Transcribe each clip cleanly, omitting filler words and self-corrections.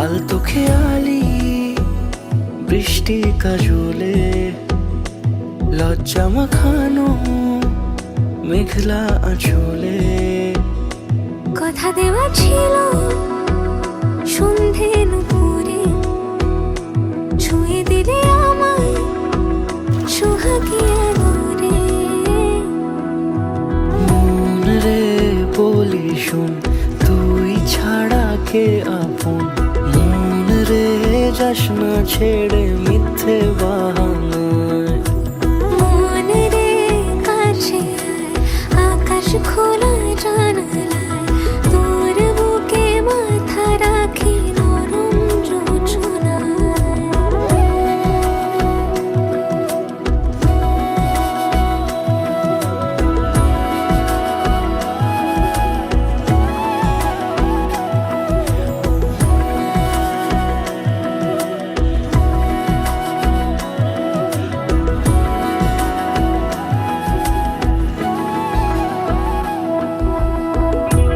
আলতো খেয়ালি বৃষ্টি কাজলে লজ্জা মাখানো মেঘলা আঁচলে কথা দেওয়া ছিল সন্ধে নুপুরে ছুঁয়ে দিলে আমায় সোহাগী আদরে। মন রে বলি শোন তুই ছাড়া কে আপন, মন রে যাস না ছেড়ে মিথ্যে বাহানায়। মন রে কাছে আয়, আকাশ খোলা জানালায় তোর বুকে মাথা রাখি নরম জোছনায়।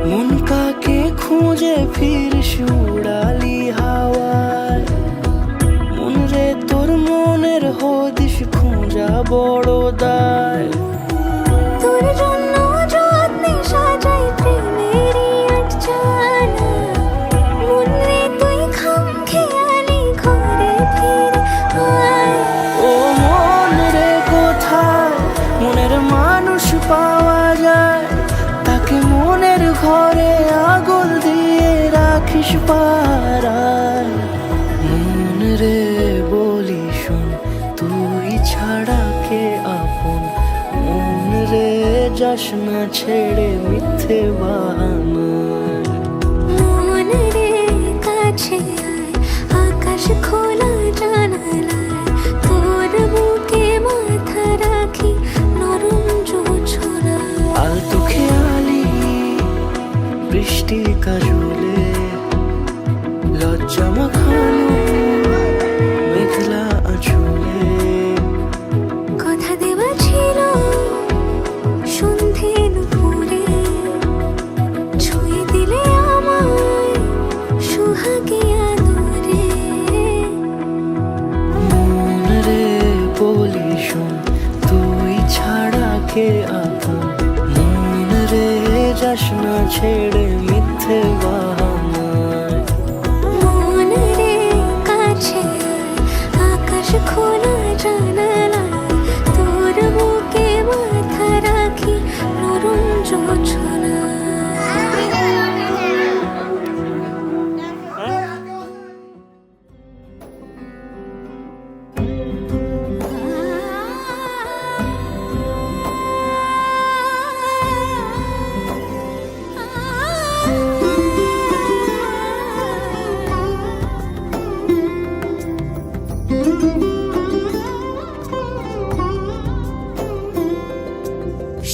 মন কাকে খুঁজে ফিরিস উড়ালি হাওয়ায়, মন রে তোর মনের হদিস খোঁজা বড় দায়। তোর জন্য যত্নে সাজাই প্রেমেরই আটচালা, মন রে তুই খামখেয়ালি ঘরে ফিরে আয়। ও মন রে কোথায় মনের মানুষ পাওয়া যায়, তাকে মনের ঘরে আগুন দিয়ে রাখিস পাড়ায়। মন রে বলি শোন তুই ছাড়া কে আপন, মন রে যাস না ছেড়ে মিথ্যে বাহানায়। মন রে কাছে আয়, আকাশ খোলা জানালায় তোর বুকে মাথা রাখি নরম জোছনায়। আলতো খেয়ালি বৃষ্টি কাজলে লজ্জা মাখানো মেঘলা আঁচলে কথা দেওয়া ছিল সন্ধে নুপুরে ছুঁয়ে দিলে আমায় সোহাগী আদরে। মন রে বলি শোন তুই ছাড়া কে আপন, মন রে যাস না ছেড়ে মিথ্যে বাহানায়। মন রে কাছে আয়, আকাশ খোলা জানালায় তোর বুকে মাথা রাখি নরম জোছনায়।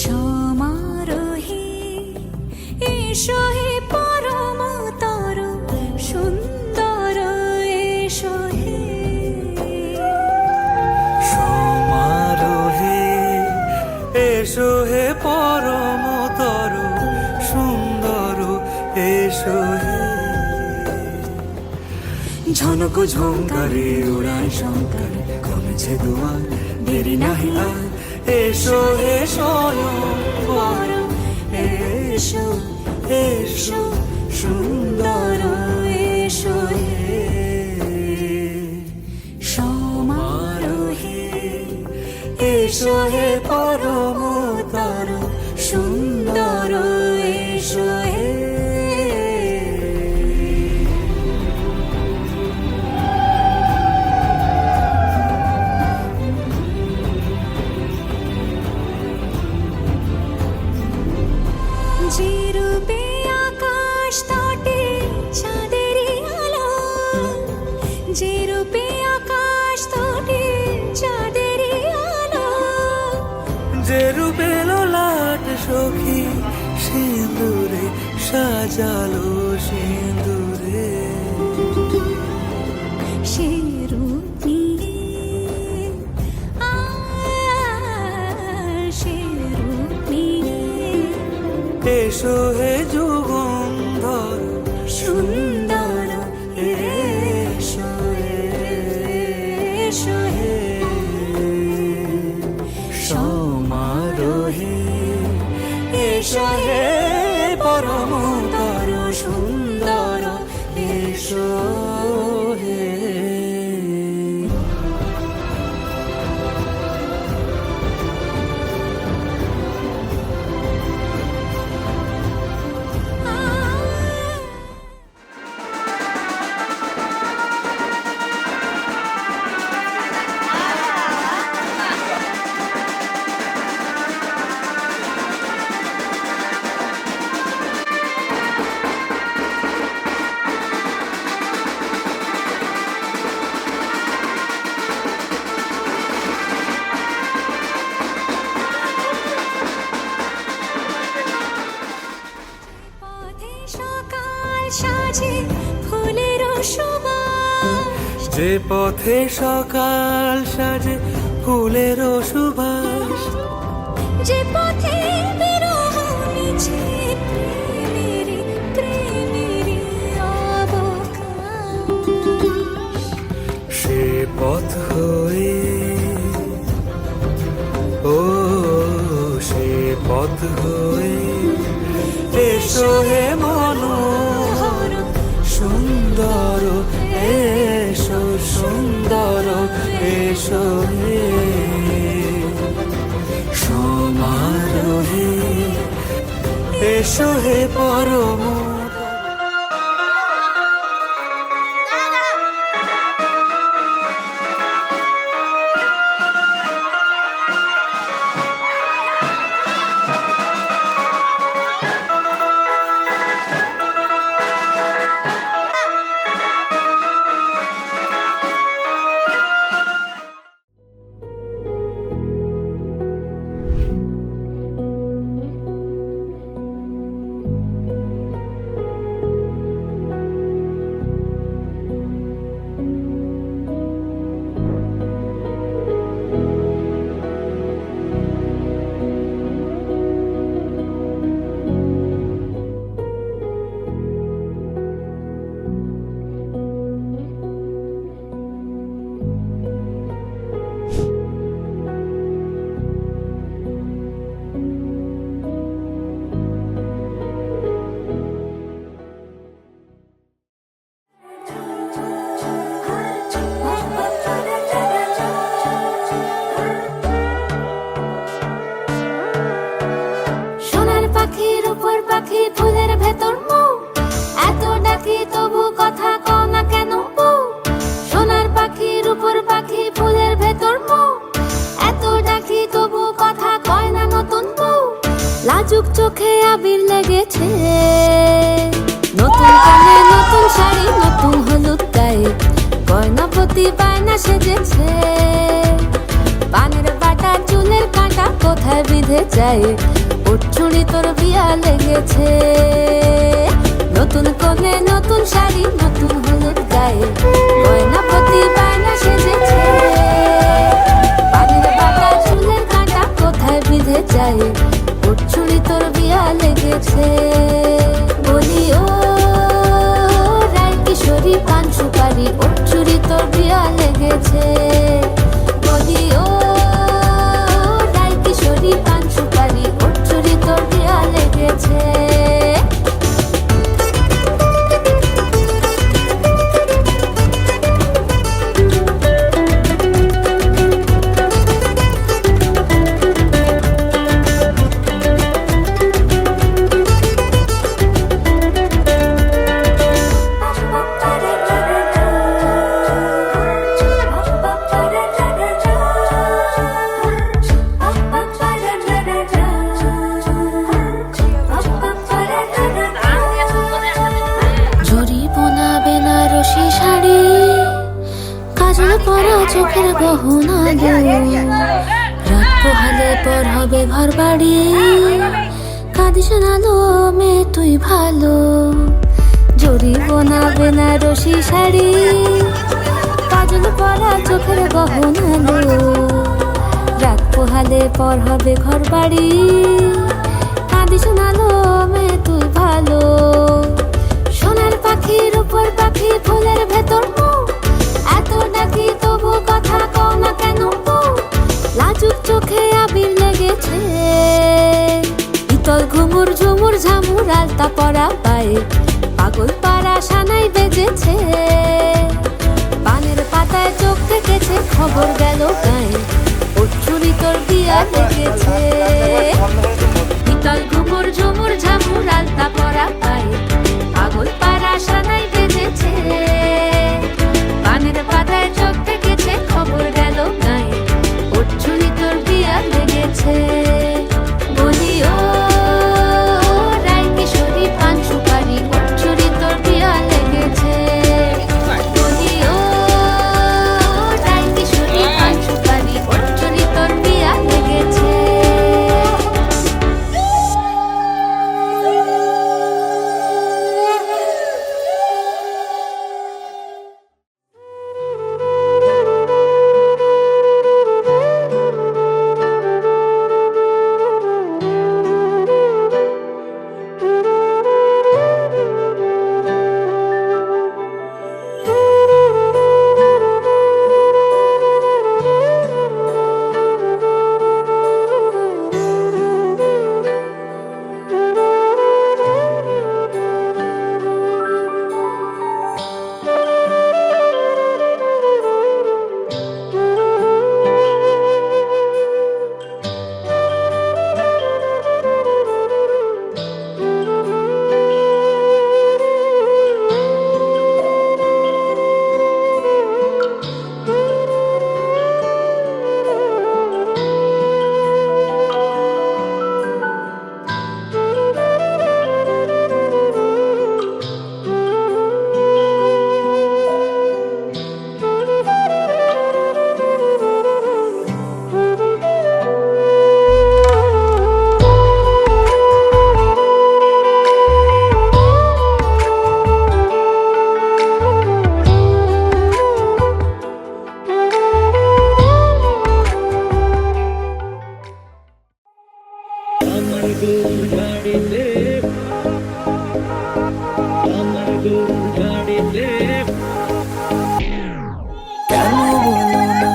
সমারোহে এসো হে পরমতর সুন্দর এসো হে। সমারোহে এসো হে পরমতর সুন্দর এসো হে। ঝনক ঝঙ্কারে উড়ায় শঙ্কর কমেছে দুয়ার দেরি নাহি আর, এসো হে স্বয়ংবর এসো এসো সুন্দর এসো হে। সমারোহে এসো হে পরমতর সুন্দর এসো হে। যে রূপে আকাশ তটে চাঁদেরই আলো, যে রূপে আকাশ তটে চাঁদেরই আলো। যে রূপে লোলাট সখী সিঁদুরে সাজালো সিঁদুরে, সে রূপ নিয়ে সে রূপ নিয়ে এসো হে যুগন্ধর সুন্দর এসো হে পরমতর সুন্দর এসো হে। পথে সকাল সাজে ফুলের সুবাস, যে পথে সকাল সাজে ফুলের সুবাস, যে পথে বিরহ মিছে প্রেমেরই অবকাশ। সে পথ হয়ে ও সে পথ হয়ে এসো হে মনোহর সুন্দর এসো সুন্দর এসো হে সমারোহে এসো হে পরম। সোনার পাখির উপর পাখি ফুলের ভেতর মৌ, এত ডাকি তবু কথা কও না কেন বউ। সোনার পাখির উপর পাখি ফুলের ভেতর মৌ, এত ডাকি তবু কথা কয় না নতুন বউ। লাজুক চোখে আবির লেগেছে, নতুন কানে নতুন শাড়ি নতুন হলুদ গায়ে, গয়না প্রতি বায়না সেজেছে। পানের বাটা চুলের কাঁটা কোথায় বিঁধে যায়, ওর চুড়ি তোর বিয়া লেগেছে। নতুন কোণে নতুন শাড়ি নতুন হলুদ গায়ে, গয়না প্রতি বায়না সেজেছে। পানের বাটা চুলের কাঁটা কোথায় বিঁধে যায়, ওর চুড়ি তোর বিয়া লেগেছে। বলি ও রায় কিশোরী পান সুপারি, ওর চুড়ি তোর বিয়া লেগেছে। বলি ও রায় কিশোরী পান সুপারি, ওর চুড়ি তোর বিয়া লেগেছে। চোখের গহনা রাত পোহালে পর হবে ঘর বাড়ি, কাঁদিস না লো মেয়ে তুই ভালো। জরি বোনা বেনারসি শাড়ি, কাজল পরা চোখের গহনা রাত পোহালে পর হবে ঘর বাড়ি, কাঁদিস না লো মেয়ে তুই ভালো। সোনার পাখির উপর পাখি ফুলের ভেতর এত ডাকি তবু কথা কও না কেন বউ। লাজুক চোখে আবির লেগেছে, ইতল ঘুম আলতা পরা পায়ে পাগল পাড়া সানাই বেজেছে। পানের পাতায় চোখ থেকেছে, খবর গেল গায়ে, ওর চুরি তোর বিয়া লেগেছে। বিকাল ঘুমুর ঝুমুর ঝামুর আলতা পরা পায়ে পাগল পাড়া সানাই বেজেছে। পানের পাতায় চোখ থেকেছে, খবর গেল গায়ে, ওর চুরি তোর বিয়া লেগেছে। বলি ও রাই কিশোরী পান সুপারি, ওর চুরি তোর বিয়া লেগেছে। বলি ও রাই কিশোরী পান সুপারি, ওর চুরি তোর বিয়া লেগেছে। কেন বলো না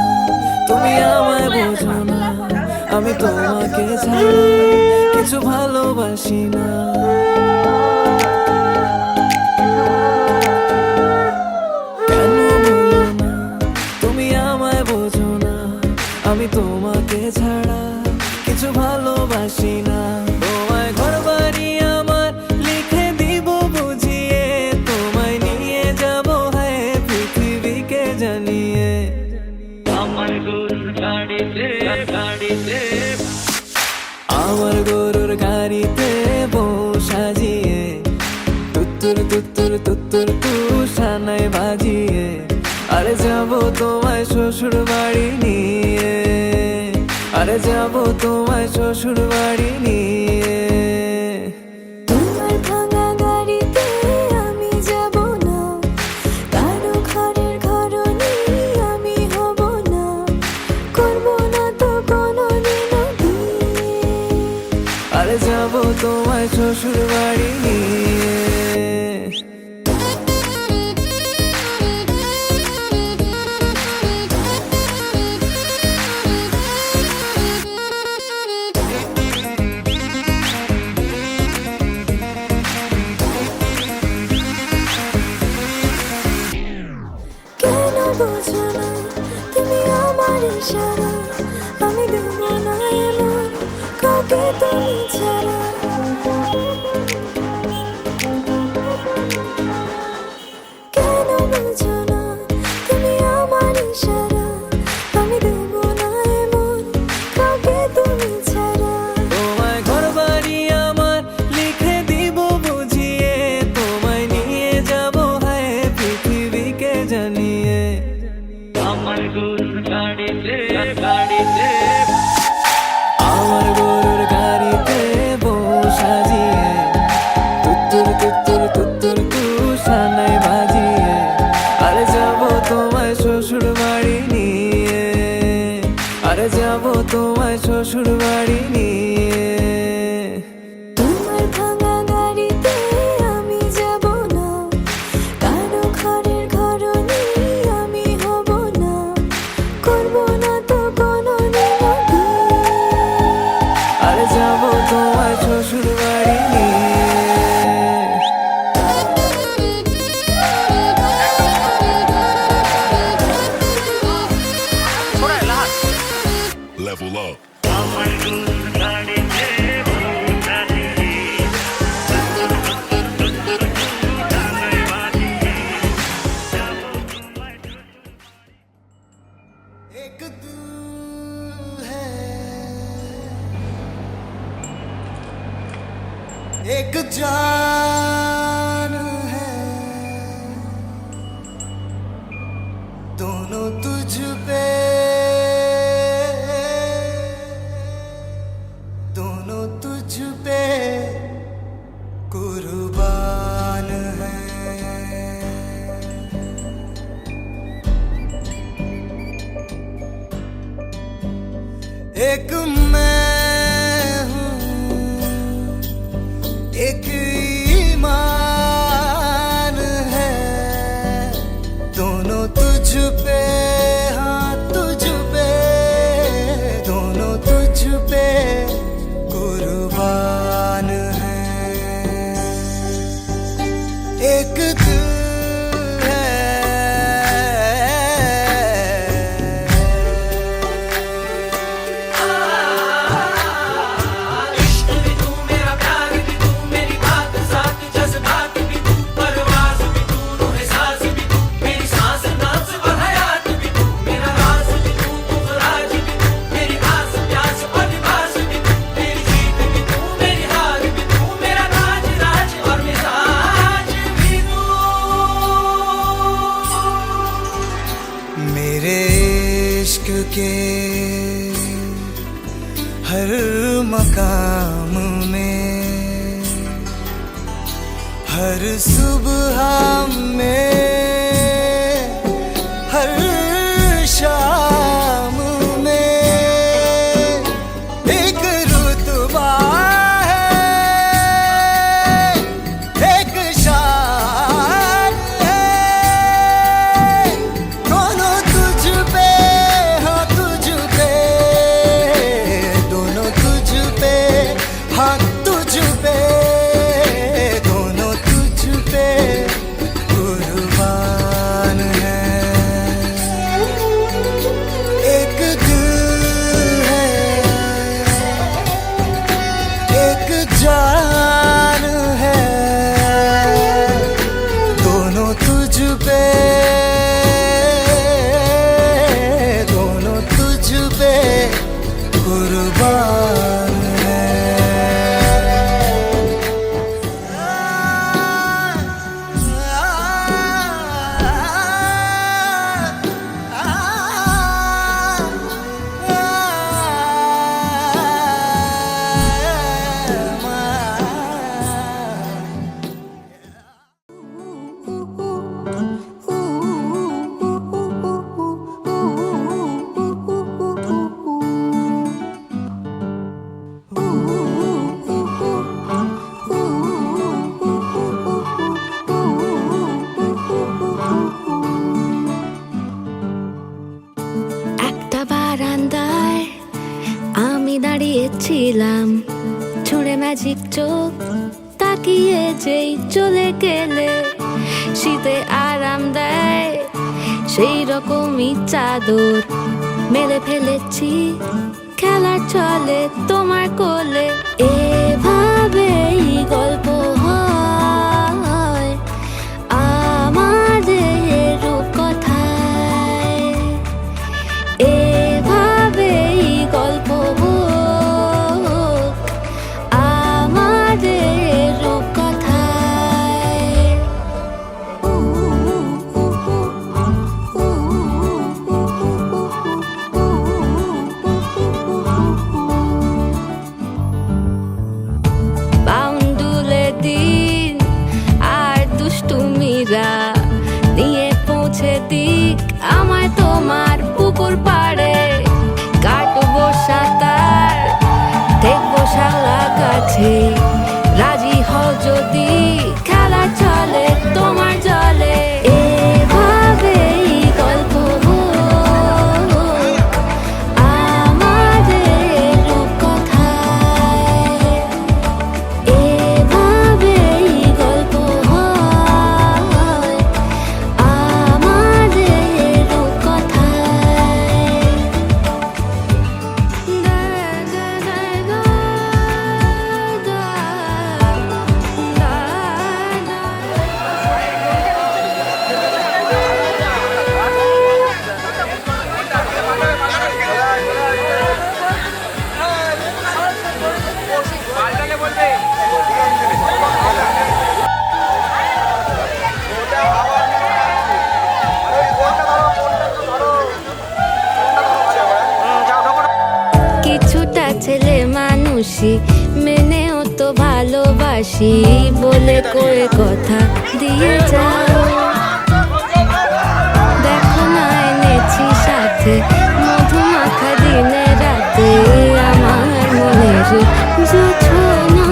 তুমি আমায় বোঝো না, আমি তোমাকে ছাড়া কিছু ভালোবাসি না। কেন বলো না তুমি আমায় বোঝো না, আমি তোমাকে ছাড়া কিছু ভালোবাসি না। তোমায় ঘর বাড়ি আমার লিখে দিব বুঝিয়ে, তোমায় নিয়ে যাব হ্যাঁ পৃথিবীকে জানিয়ে। আমার গরুর গাড়িতে বউ সাজিয়ে, তুত্তুর তুত্তুর তুত্তুর তু সানাই বাজিয়ে, আরে যাব তোমায় শ্বশুর বাড়ি নিয়ে, আরে যাব তোমায় শ্বশুর বাড়ি নিয়ে। তোমার ভাঙা গাড়িতে আমি যাব না, কারো ঘরের ঘরনি আমি হব না, করব না তো কোনোদিনও বিয়ে। আরে যাব তোমায় শ্বশুর বাড়ি নিয়ে। কেন বোঝো না তুমি আমার ইশারা, আমি দেব না এমন কাউকে তুমি ছাড়া। কেন বোঝো না তুমি আমার ইশারা, আমি দেব না এমন কাউকে তুমি ছাড়া। তোমায় ঘর বাড়ি আমার লিখে দিব বুঝিয়ে, তোমায় নিয়ে যাব হ্যাঁ পৃথিবীকে জানিয়ে। আমার গরুর গাড়িতে বউ সাজিয়ে, তুত্তুর তুত্তুর তুত্তুর তু সানাই বাজিয়ে, আরে যাব তোমায় শ্বশুর বাড়ি নিয়ে, আরে যাব তোমায় শ্বশুর বাড়ি নিয়ে। তোমার ভাঙা গাড়িতে আমি যাব না, কারো ঘরের ঘরনি আমি হব না, করব না তো কোনোদিনও বিয়ে। আরে যাব তোমায় শ্বশুর বাড়ি নিয়ে। एक जान है दोनों तुझ पे दोनों तुझ पे कुर्बान है एक मैं हूँ एक ईमान है दोनों तुझ पे हाँ तुझ पे दोनों तुझ पे कुर्बान है एक दिल मेरे इश्क के हर मकाम में हर सुबह में हर शाम में एक रुतबा है एक शान है दोनों तुझ पे हाँ तुझ पे दोनों तुझ पे हाँ तुझ पे दोनों तुझ पे कुर्बान है एक दिल है एक जान है दोनों तुझ पे दोनों तुझ पे कुर्बान है একটা বারান্দায় আমি দাঁড়িয়েছিলাম ছুঁড়ে ম্যাজিক চোখ তাকিয়ে যেই চলে গেলে শীতে আরাম দেয় সেই রকমই চাদর মেলে ফেলেছি খেলার চলে তোমার কোলে এভাবেই গল্প হয় আমাদের রূপকথায় এভাবেই গল্প হোক আমাদের রূপকথায় বাউন্ডুলে দিন আর দুষ্টুমিরা নিয়ে পৌঁছে দিক আমায় তোমার পুকুর পাড়ে কাটবো সাঁতার দেখবো শালা গাছে রাজি হও যদি খেলা চলে তোমার জলে এভাবেই গল্প হোক আমাদের রূপকথায় এভাবেই গল্প হয় আমাদের রূপকথায় কত ভালোবাসি বলে কয়ে কথা দিয়ে যাও। দেখো না এনেছি সাথে মধু মাখা দিনে রাতে আমার মনের জোছনা।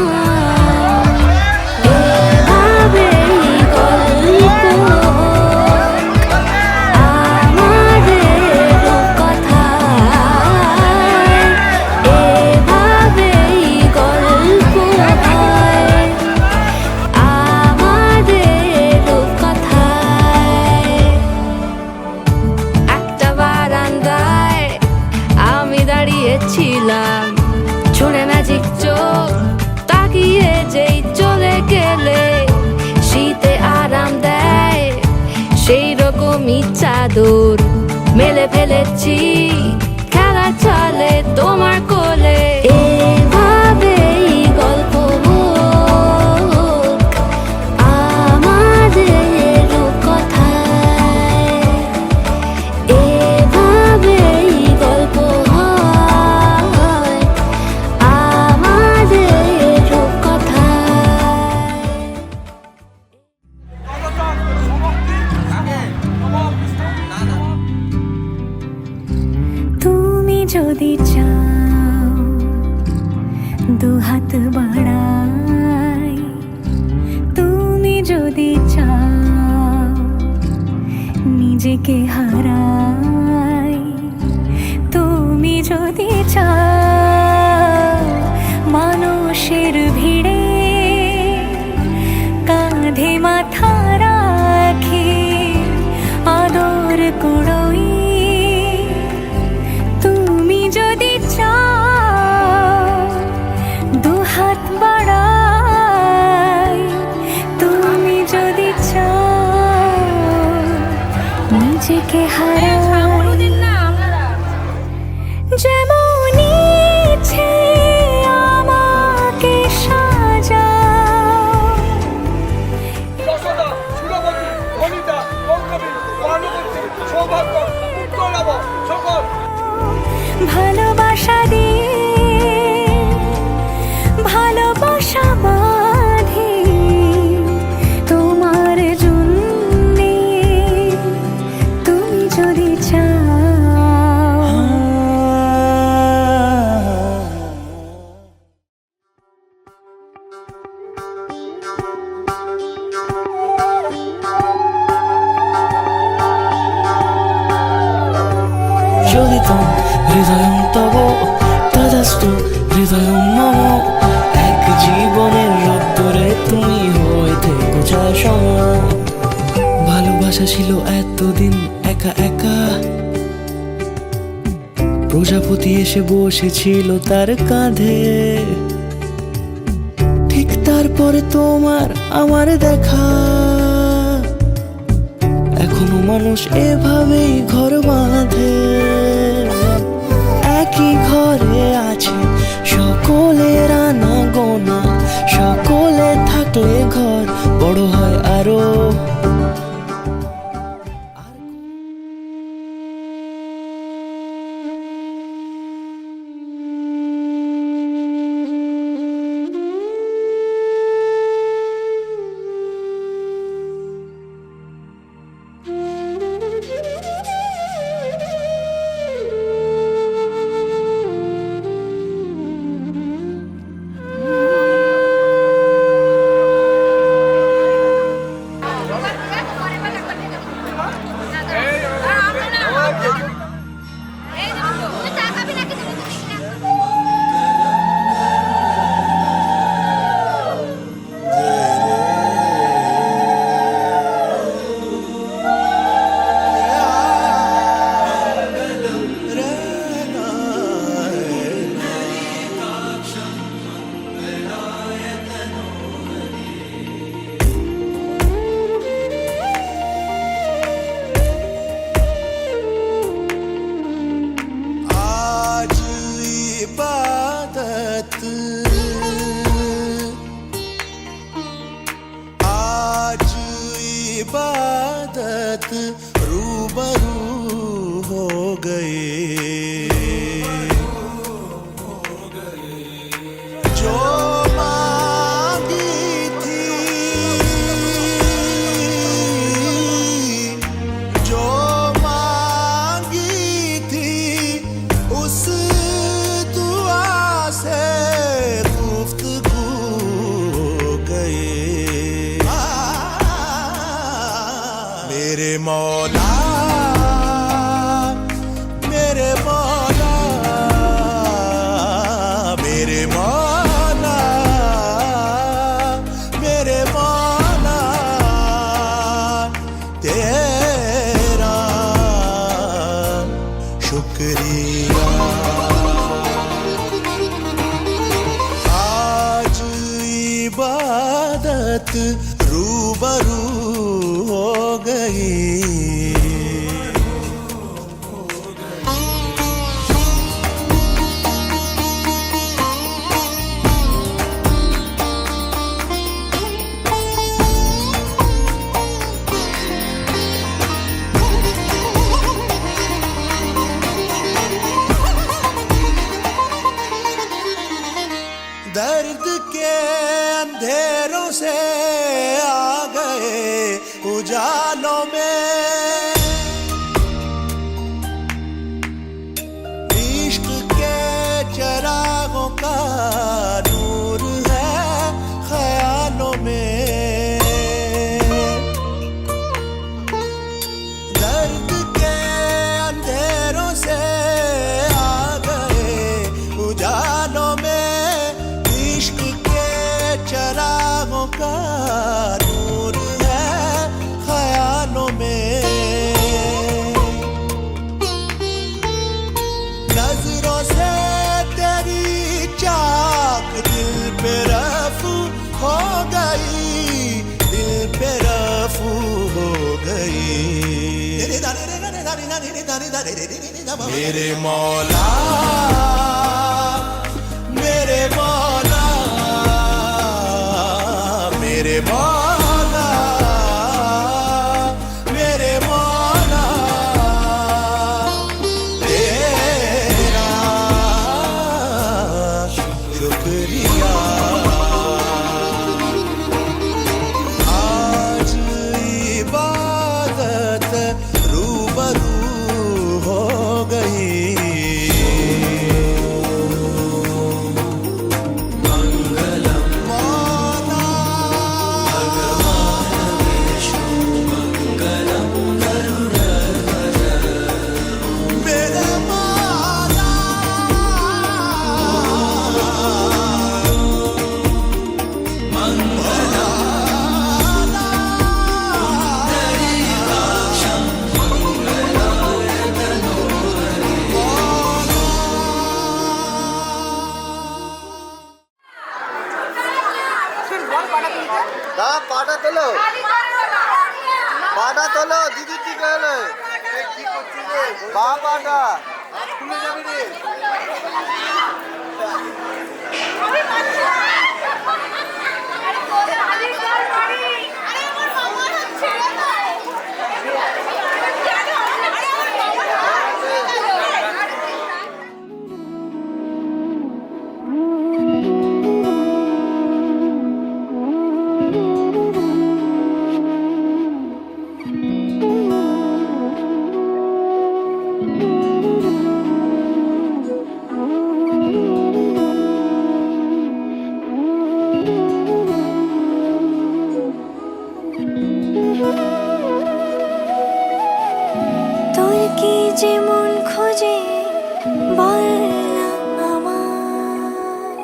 এভাবেই গল্প আমাদের কথায়, এভাবেই গল্প হয় আমাদের কথায়। একটা বারান্দায় আমি দাঁড়িয়েছিলাম, ছুঁড়ে ম্যাজিক চোখ তাকিয়ে যেই চলে গেলে শীতে আরাম দেয় সেই রকমই চাদর মেলে ফেলেছি, খেলা চলে তোমার কোলে। এভাবেই গল্প হোক আমাদের কথায়, এভাবেই গল্প হয় আমাদের কথায়। তুমি যদি চাও দুহাত বাড়াই, তুমি যদি চাও নিজেকে হারাই, তুমি যদি চাও মানুষের ভিড়ে কাঁধে মাথা রাখি আদর কুড়োই, তুমি যদি চাও দুহাত বাড়াই, তুমি যদি চাও নিজেকে হারাই, যেমন ইচ্ছে আমাকে সাজাও। যশোদা, সুরবতী, বনিতা, পঙ্কবী, ভানুবতী, সৌভাগ্য, উত্তরাভ, সকল ভালোবাসা দিয়ে ভালোবাসা বাঁধি তোমার জন্যে, তুমি যদি চাও। চলিতম হৃদয়ং তব তদাস্তু হৃদয়ং মম। এক জীবনের রোদ্দুরে তুমি হয়ে থেকো সম। ভালোবাসা ছিল এতদিন একা একা, প্রজাপতি এসে বসেছিল তার কাঁধে, ঠিক তারপরে তোমার আমার দেখা। এখনো মানুষ এভাবেই ঘর বাঁধে, একই ঘরে আছে সকলের আনা গোনা, সকলে থাকলে ঘর বড় হয় আরো। इबादत रूबरू हो गए जो मौला मेरे मौला मेरे मौला मेरे मौला तेरा शुक्रिया आज इबादत रूबरू हो गई दर्द के अंधेरों से आ गए उजालों में इश्क के चरागों का नूर है ख्यालों में दर्द के अंधेरों से आ गए उजालों में चरागों का नूर है ख्यालों में नजरों से तेरी चाक दिल पे रफू हो गई दिल पे रफू हो गई मेरे मौला मेरे मौला मेरे मौला मेरे मौला तेरा शुक्रिया आज इबादत रूबरू हो गई পাটা তোলো দিদির দিকে হলে বা পাটা খুলে যাবি রে কি যে মন খোঁজে বল না আমায়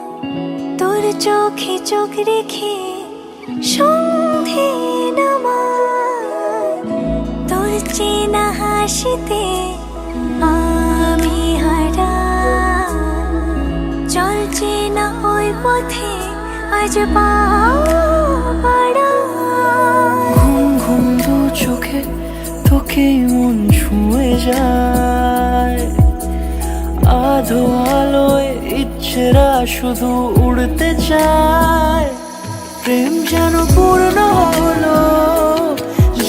তোর চোখে চোখ রেখে সন্ধে নামায় তোর চেনা হাসিতে আমি হারাই চল চেনা ওই পথে আজ পাও বাড়াই ঘুম ঘুম দু চোখে তোকে মন ছুঁয়ে যায় আধো আলোয় ইচ্ছেরা শুধু উড়তে চায় প্রেম যেন পূর্ণ হলো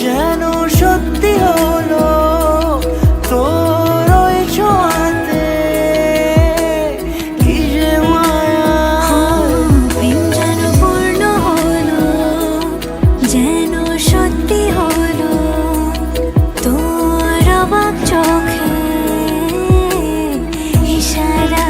যেন সত্যি হলো তোর ওই ছোঁয়াতে কি যে মায়া প্রেম যেন পূর্ণ হলো যেন সত্যি হলো তোর অবাক চোখে ইশারা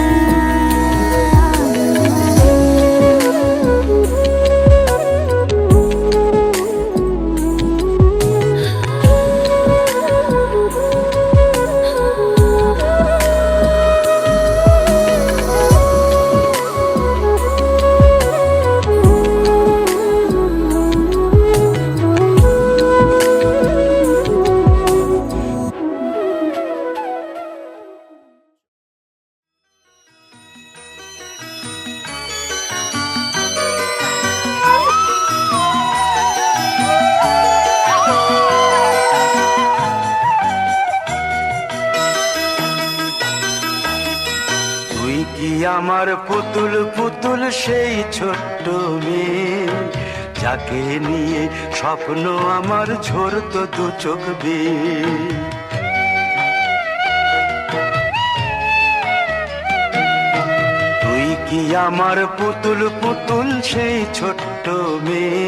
পুতুল পুতুল সেই ছোট্ট মেয়ে, যাকে নিয়ে স্বপ্ন আমার ঝরতো দু চোখ বেয়ে। তুই কি আমার পুতুল পুতুল সেই ছোট্ট মেয়ে,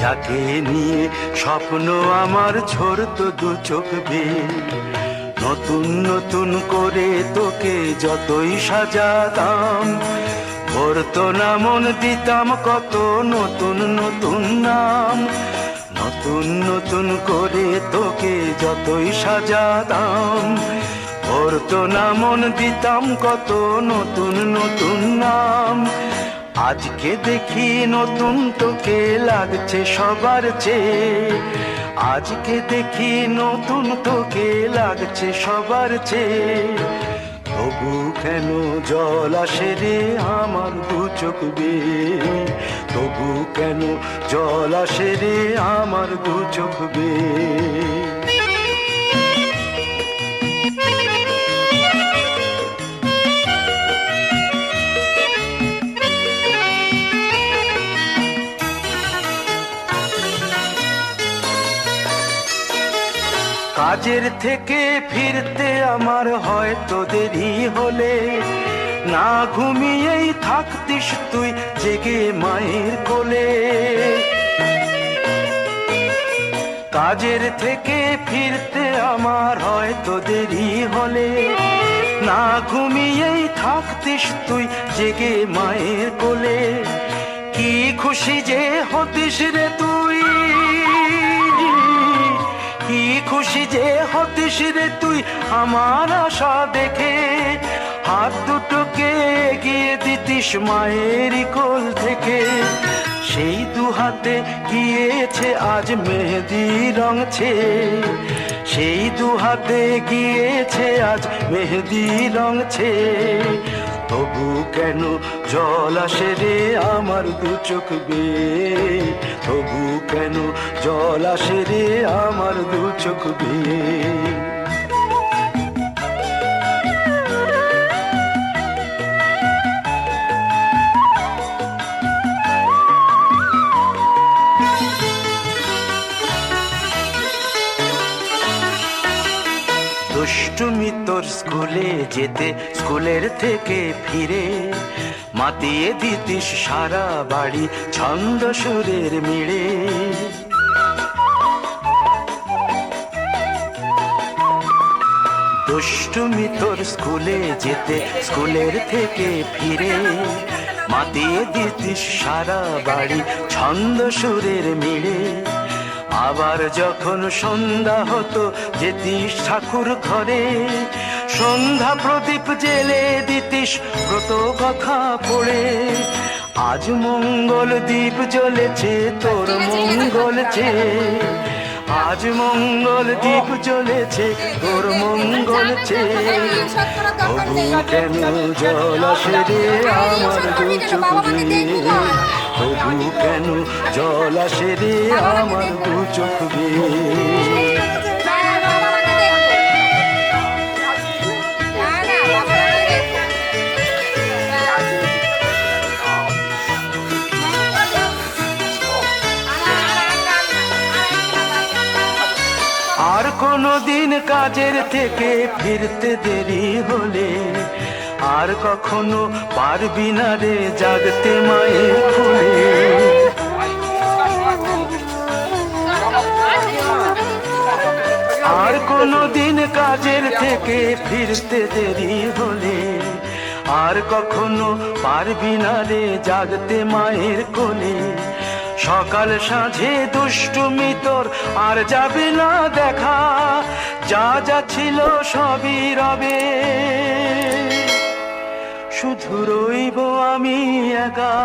যাকে নিয়ে স্বপ্ন আমার ঝরতো দু চোখ বেয়ে। নতুন নতুন করে তোকে যতই সাজাতাম, ভরতো না মন, দিতাম কত নতুন নতুন নাম। নতুন নতুন করে তোকে যতই সাজাতাম, ভরতো না মন, দিতাম কত নতুন নতুন নাম। আজকে দেখি নতুন তোকে লাগছে সবার চেয়ে, আজকে দেখি নতুন তোকে লাগছে সবার চেয়ে। তবু কেন জল আসে রে আমার দু চোখ বেয়ে, তবু কেন জল আসে রে আমার দু চোখ বেয়ে। কাজের থেকে ফিরতে আমার হয়তো দেরি হলে, না ঘুমিয়েই থাকতিস তুই জেগে মায়ের কোলে। কাজের থেকে ফিরতে আমার হয়তো দেরি হলে, না ঘুমিয়েই থাকতিস তুই জেগে মায়ের কোলে। কি খুশি যে হতিস রে তুই, কি খুশি যে হতিস রে তুই আমার আশা দেখে। হাত দুটোকে এগিয়ে দিতিস মায়ের কোল থেকে, সেই দু হাতে গিয়েছে আজ মেহেদি রং ছেয়ে। সেই দু হাতে গিয়েছে আজ মেহেদি রং ছেয়ে। তবু কেন জল আসে রে আমার দু চোখ বেয়ে, তবু কেন জল আসে রে আমার দু চোখ বেয়ে। দুষ্টুমি তোর স্কুলে যেতে, স্কুলের থেকে ফিরে মাতিয়ে দিতিস সারা বাড়ি ছন্দ সুরের মিড়ে। দুষ্টুমি তোর স্কুলে যেতে, স্কুলের থেকে ফিরে মাতিয়ে দিতিস সারা বাড়ি ছন্দ সুরের মিড়ে। আবার যখন সন্ধ্যা হতো যেতিস ঠাকুর ঘরে, সন্ধ্যা প্রদীপ জেলে দিতিস ব্রত কথা পড়ে। আজ মঙ্গল দ্বীপ জ্বলেছে তোর মঙ্গল চেয়ে, আজ মঙ্গল দ্বীপ জ্বলেছে তোর মঙ্গল চেয়ে। তবু কেন জল আসে রে আমার দু চোখ বেয়ে, তবু কেন জল আসে রে আমার দু চোখ বেয়ে। আর কোনো দিন কাজের থেকে ফিরতে দেরি হলে, আর কখনো পারবি না রে জাগতে মায়ের কোলে। আর কোনো দিন কাজের থেকে ফিরতে দেরি হলে, আর কখনো পারবি না রে জাগতে মায়ের কোলে। সকাল সাঁঝে দুষ্টুমি তোর আর যাবে না দেখা, যা যা ছিল সবই রবে, শুধু রইব আমি একা।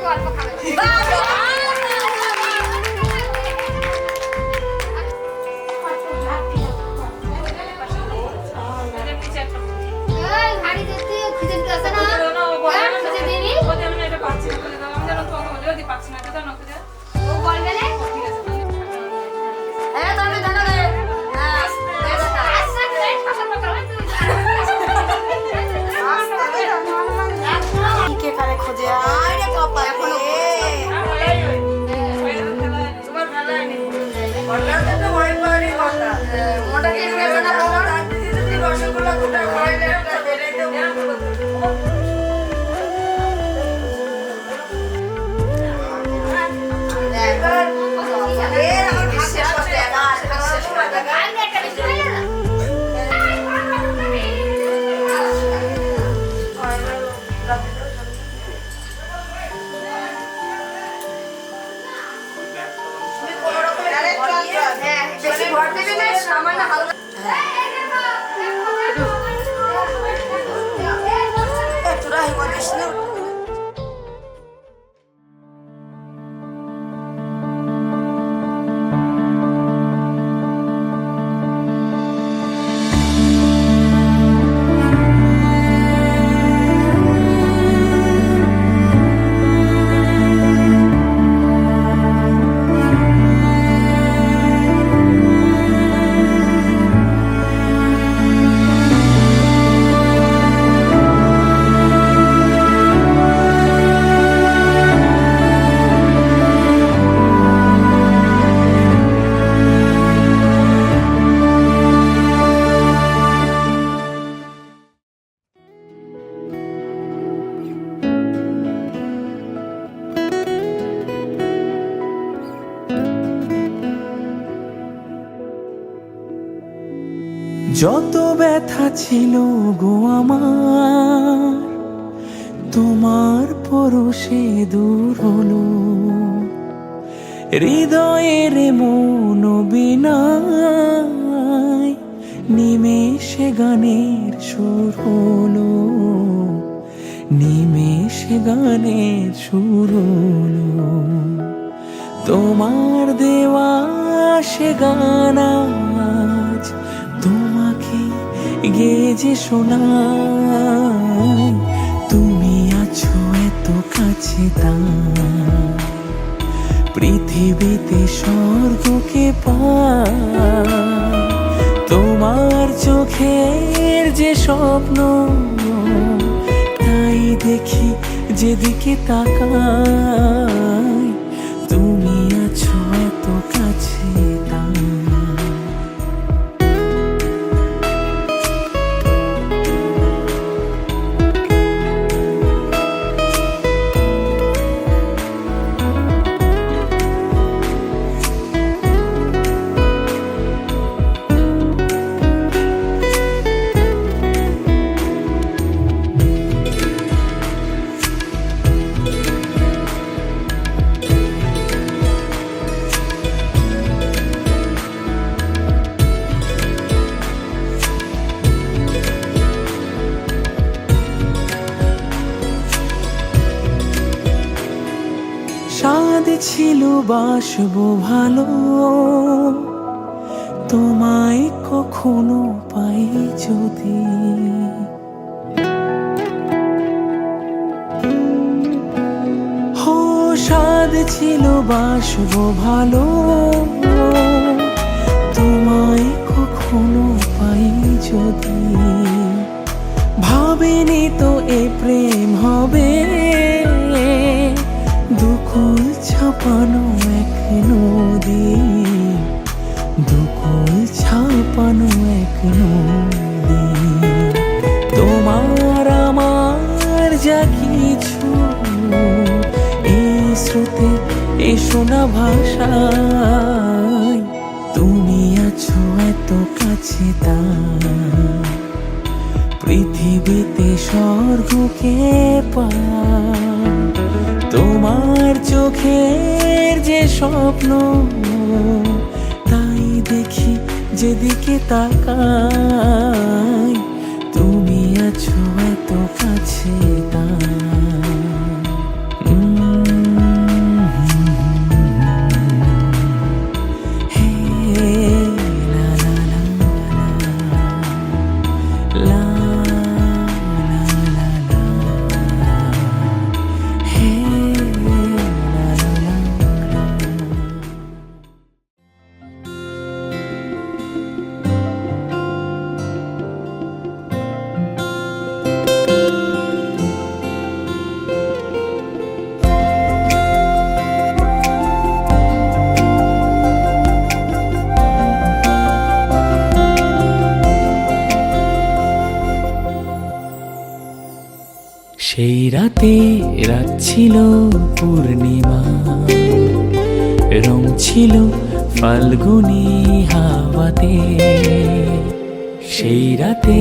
গল্প খাবে ঘাড়ি দেখতে খুঁজে দিতে আসে না খুঁজে দিবি ও বলবে না যত ব্যথা ছিল গো আমার তোমার পরশে দূর হলো, হৃদয়ের মন বিনায় নিমেষে গানের সুর হলো, নিমেষে গানের সুর হলো। তোমার দেওয়া সে গান আজ তোমাকে গেয়ে যে শোনাই, তুমি আছো এত কাছে তাই পৃথিবীতে স্বর্গকে পাই। তোমার চোখের যে স্বপ্ন তাই দেখি যেদিকে তাকাই, তুমি আছো এত কাছে তাই। স্বাদ ছিল বাসবো ভালো, তোমায় কখনো পাই যদি। হো স্বাদ ছিল বাসবো ভালো, তোমায় কখনো পাই যদি। ভাবিনি তো এ প্রেম হবে, দুকুল ছাপানো এক নদী, দুকুল ছাপানো এক নদী। তোমার আমার যা কিছু এই স্রোতে এ শোনা ভাষায়, তুমি আছো এত কাছে তাই পৃথিবীতে স্বর্গকে পাই। তোমার চোখের যে স্বপ্ন তাই দেখি যেদিকে তাকাই, তুমি আছো এত কাছে তাই। রাতে রাত ছিল পূর্ণিমা, রং ছিল ফাল্গুনি হাওয়াতে। সেই রাতে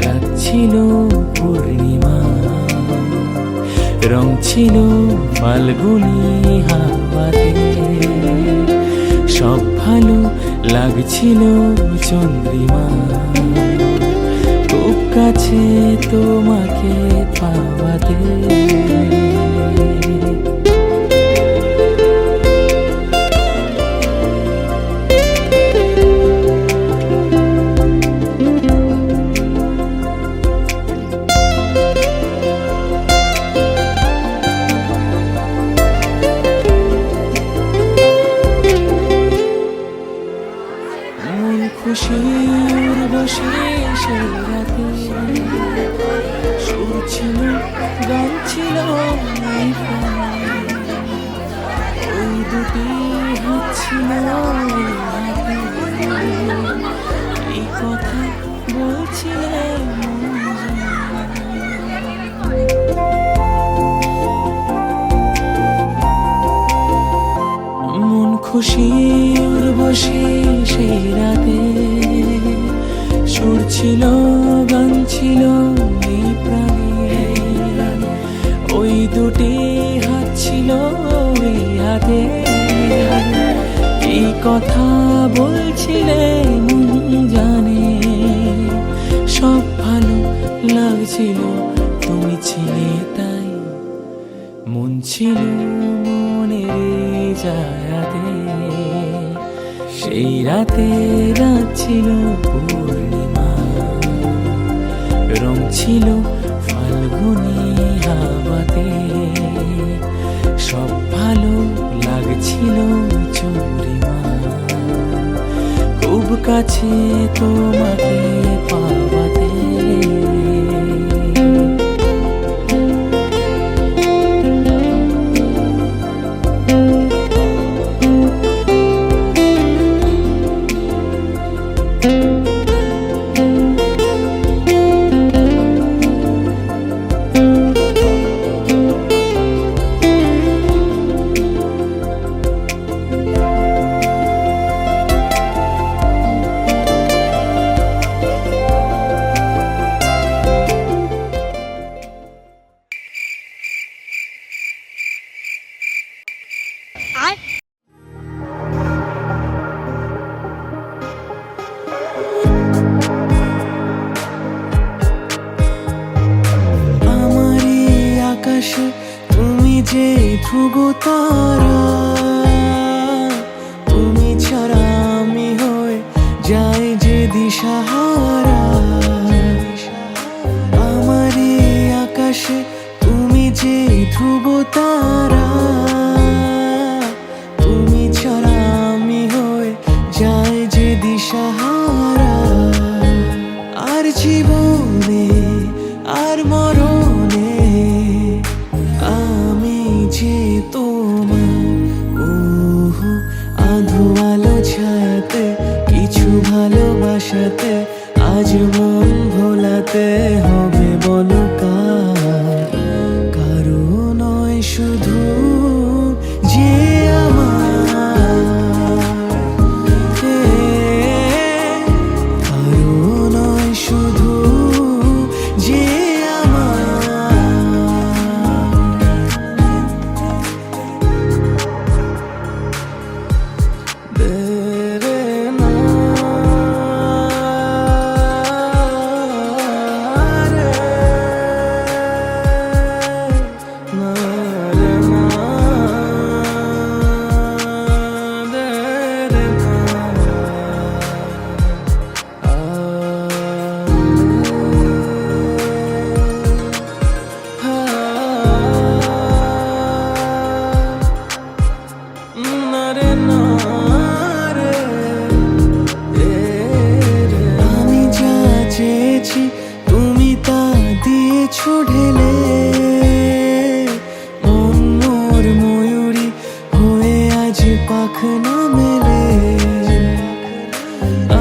রাত ছিল পূর্ণিমা, রং ছিল ফাল্গুনি হাওয়াতে। সব ভালো লাগছিল চন্দ্রিমা, খুব কাছে তোমাকে পাওয়াতে। মন খুশির বসে সেই রাতে, সুর ছিল গান ছিল এই প্রাণে। ওই দুটি হাত ছিল এই হাতে, এই কথা বলছিলে মন জানে। মন খুশির বসে সেই রাতে, সুর ছিল গান ছিল এই প্রাণে। ওই দুটি হাত ছিল এই হাতে, এই কথা বলছিলে মন জানে। সব ভালো লাগছিল তুমি ছিলে তাই, মন ছিল মনের জায়গাতে। সেই রাতে রাত ছিল পূর্ণিমা, রং ছিল ফাল্গুনি হাওয়াতে। সব ভালো লাগছিল চন্দ্রিমা, খুব কাছে তোমাকে পাওয়াতে। তুমি যে ধ্রুব তারা, তুমি ছাড়া আমি হয়ে যাই যে দিশাহারা। আমার এই আকাশে তুমি যে ধ্রুব তারা, তুমি ছাড়া আমি হয়ে যাই যে দিশাহারা। আর জীবনে আর মরণে আমি যে তোমার। ওহো আধো আলো ছায়াতে কিছু ভালোবাসাতে, আজ মন ভোলাতে হবে বলো কার। কারো নয় শুধু যে আমার, কারো নয় শুধু যে আমি যা চেয়েছি তুমি তা দিয়েছো ঢেলে। মন মোর ময়ূরী হয়ে আজ পাখনা মেলে।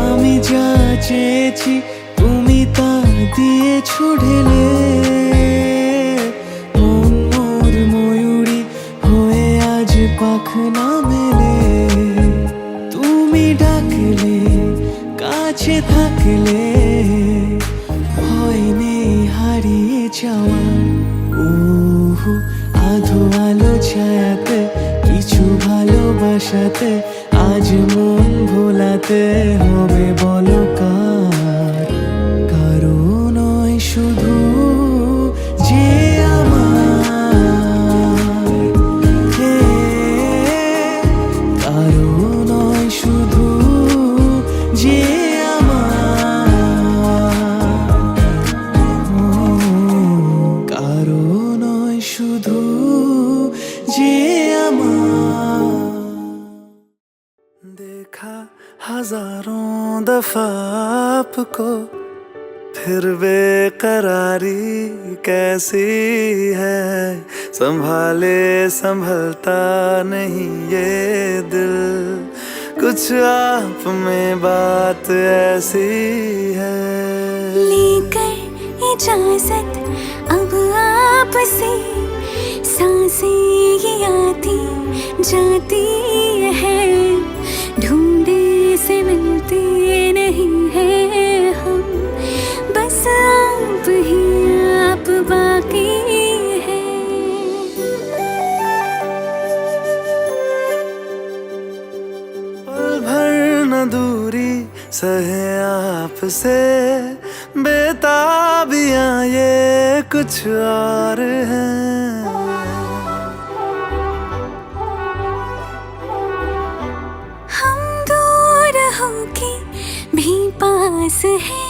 আমি যা চেয়েছি তুমি তা দিয়েছো ঢেলে। মন পাখ না মেলে তুমি ডাকলে কাছে থাকলে ভয় নেই হারিয়ে যাওয়া আধো আলো ছায়াতে কিছু ভালোবাসাতে আজ মন ভোলাতে হবে বলো কার কারো নয় শুধু যে আমার কারো নয় শুধু যে কারো নয় শুধু যে আমার देखा हजारों दफा आपको फिर बेकरारी कैसी है संभाले संभलता नहीं ये दिल कुछ आप में बात ऐसी है लेकर इजाजत अब आपसे सांसें ये आती जाती है ढूंढे से मिलते नहीं है हम बस आप ही आप बाकी है पल भर न दूरी सहे आपसे बेताबियां ये कुछ और हैं हम दूर होके भी पास है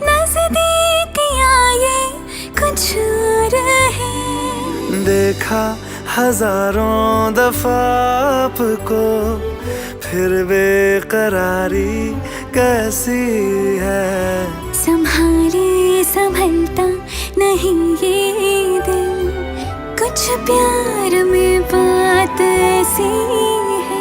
नजदीकियां ये कुछ और है देखा हजारों दफा आपको फिर बेकरारी कैसी है संभाले संभलता नहीं ये दिल कुछ प्यार में बात ऐसी है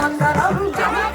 Mangalam,